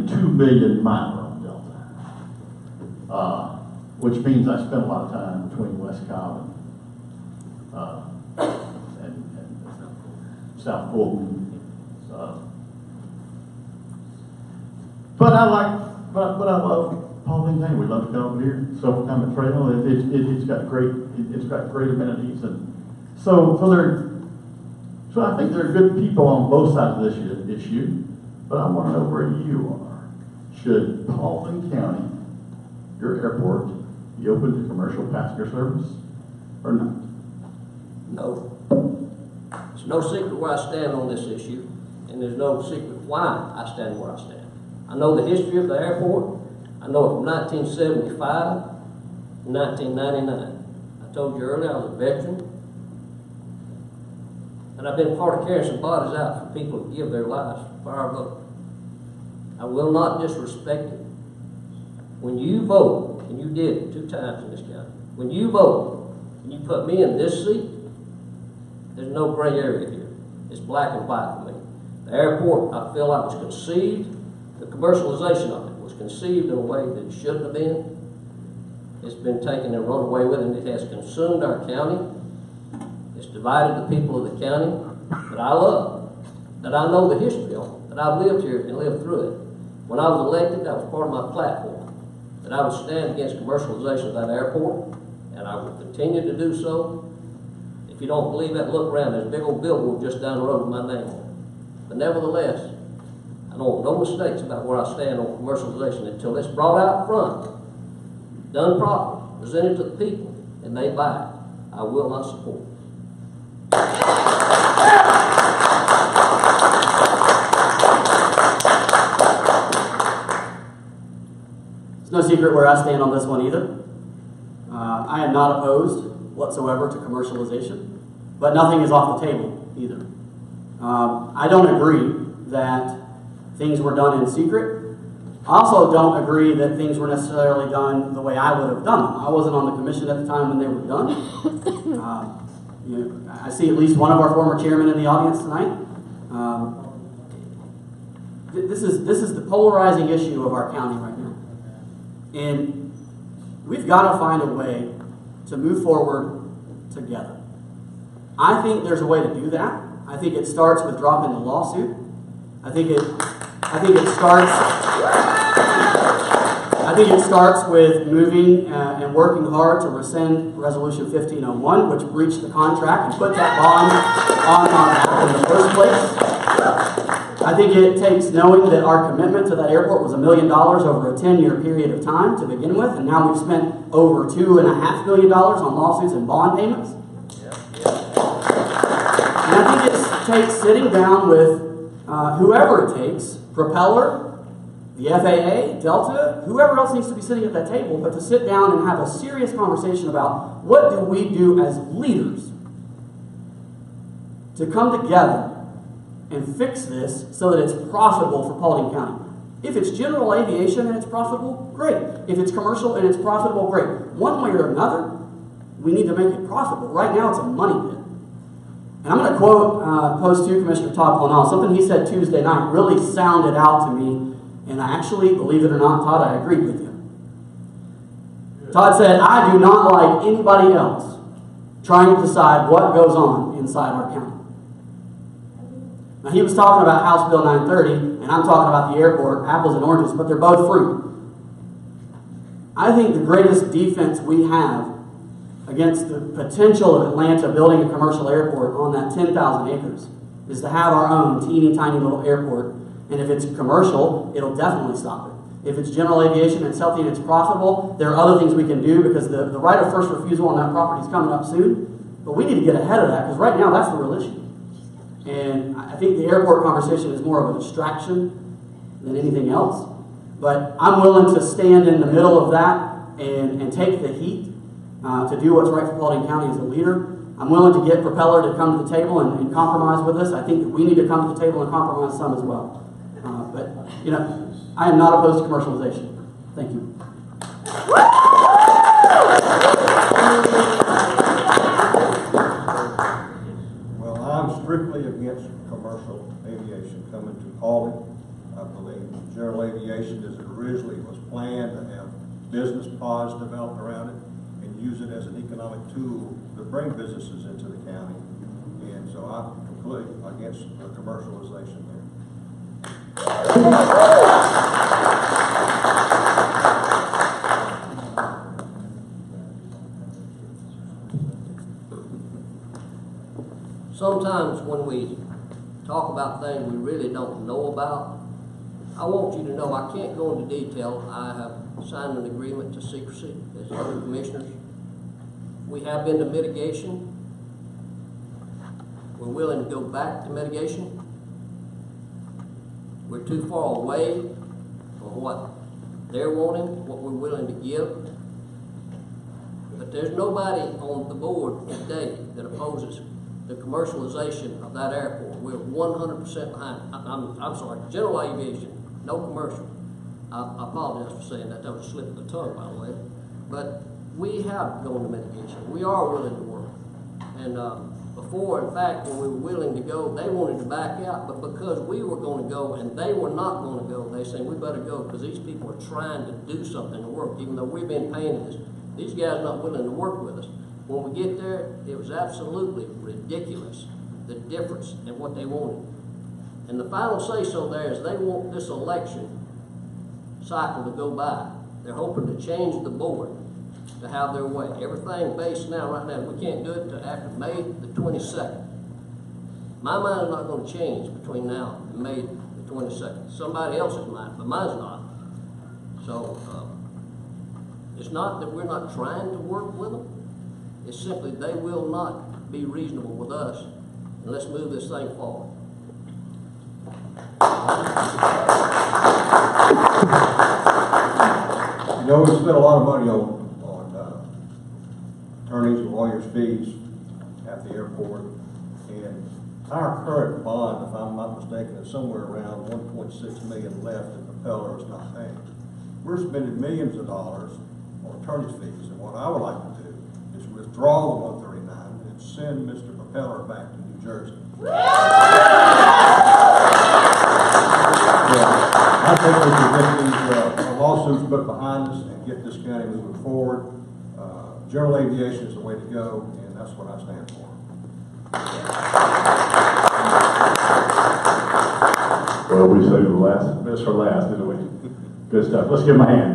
2 million miler on Delta, which means I spend a lot of time between West Cobb and South Paulding. But I love Paulding Lane. We love to come over here. So kind of trail. It's got great amenities, and so I think there are good people on both sides of this issue. But I want to know where you are. Should Paulding County, your airport, be open to commercial passenger service or not? No. There's no secret where I stand on this issue, and there's no secret why I stand where I stand. I know the history of the airport. I know it from 1975 to 1999. I told you earlier I was a veteran, and I've been part of carrying some bodies out for people to give their lives for our vote. I will not disrespect it. When you vote, and you did it 2 times in this county, when you vote and you put me in this seat, there's no gray area here. It's black and white for me. The airport, I feel like was conceived, the commercialization of it was conceived in a way that it shouldn't have been. It's been taken and run away with, and it has consumed our county. It's divided the people of the county that I love, that I know the history of, that I've lived here and lived through it. When I was elected, that was part of my platform, that I would stand against commercialization of that airport, and I will continue to do so. If you don't believe that, look around. There's a big old billboard just down the road with my name on it. But nevertheless, I don't make no mistakes about where I stand on commercialization until it's brought out front, done properly, presented to the people, and they buy it. I will not support it. It's no secret where I stand on this one either. I am not opposed whatsoever to commercialization, but nothing is off the table either. I don't agree that things were done in secret. I also don't agree that things were necessarily done the way I would have done them. I wasn't on the commission at the time when they were done. I see at least one of our former chairmen in the audience tonight. This is the polarizing issue of our county right now. And we've got to find a way to move forward together. I think there's a way to do that. I think it starts with dropping the lawsuit. I think it starts with moving and working hard to rescind Resolution 1501, which breached the contract and put that bond on our back in the first place. I think it takes knowing that our commitment to that airport was $1 million over a 10-year period of time to begin with, and now we've spent over $2.5 million on lawsuits and bond payments. And I think it takes sitting down with whoever it takes, Propeller, the FAA, Delta, whoever else needs to be sitting at that table, but to sit down and have a serious conversation about what do we do as leaders to come together and fix this so that it's profitable for Paulding County. If it's general aviation and it's profitable, great. If it's commercial and it's profitable, great. One way or another, we need to make it profitable. Right now, it's a money pit. And I'm going to quote Post 2 Commissioner Todd Planall. Something he said Tuesday night really sounded out to me, and I actually, believe it or not, Todd, I agreed with him. Todd said, I do not like anybody else trying to decide what goes on inside our county. Now, he was talking about House Bill 930, and I'm talking about the airport, apples and oranges, but they're both fruit. I think the greatest defense we have against the potential of Atlanta building a commercial airport on that 10,000 acres is to have our own teeny tiny little airport. And if it's commercial, it'll definitely stop it. If it's general aviation and it's healthy and it's profitable, there are other things we can do because the right of first refusal on that property is coming up soon. But we need to get ahead of that because right now that's the real issue. And I think the airport conversation is more of a distraction than anything else. But I'm willing to stand in the middle of that and take the heat to do what's right for Paulding County as a leader. I'm willing to get Propeller to come to the table and compromise with us. I think that we need to come to the table and compromise some as well. But, I am not opposed to commercialization. Thank you. Well, I'm strictly against commercial aviation coming to Paulding. I believe. General aviation, as it originally was planned, to have business pods developed around it and use it as an economic tool to bring businesses into the county. And so I'm completely against the commercialization there. Sometimes when we talk about things we really don't know about, I want you to know I can't go into detail. I have signed an agreement to secrecy as other commissioners. We have been to mitigation. We're willing to go back to mitigation. We're too far away from what they're wanting, what we're willing to give. But there's nobody on the board today that opposes the commercialization of that airport. We're 100% behind it. I'm sorry, general aviation, no commercial. I apologize for saying that. That was a slip of the tongue, by the way. But we have gone to mitigation. We are willing to work. And before, in fact, when we were willing to go, they wanted to back out. But because we were going to go and they were not going to go, they said, we better go because these people are trying to do something to work, even though we've been paying this. These guys are not willing to work with us. When we get there, it was absolutely ridiculous, the difference in what they wanted. And the final say-so there is they want this election cycle to go by. They're hoping to change the board to have their way. Everything based right now, we can't do it until after May the 22nd. My mind is not going to change between now and May the 22nd. Somebody else's mind, but mine's not. So it's not that we're not trying to work with them. It's simply they will not be reasonable with us, and let's move this thing forward. You know, we spent a lot of money on attorneys and lawyers' fees at the airport, and our current bond, if I'm not mistaken, is somewhere around $1.6 million left that Propeller is not paying. We're spending millions of dollars on attorney's fees, and what I would like to do is withdraw the 139 and send Mr. Propeller back to New Jersey. I think we can get these lawsuits put behind us and get this county moving forward. General aviation is the way to go, and that's what I stand for. Well, we saved the best for last, didn't we? Good stuff. Let's give him a hand.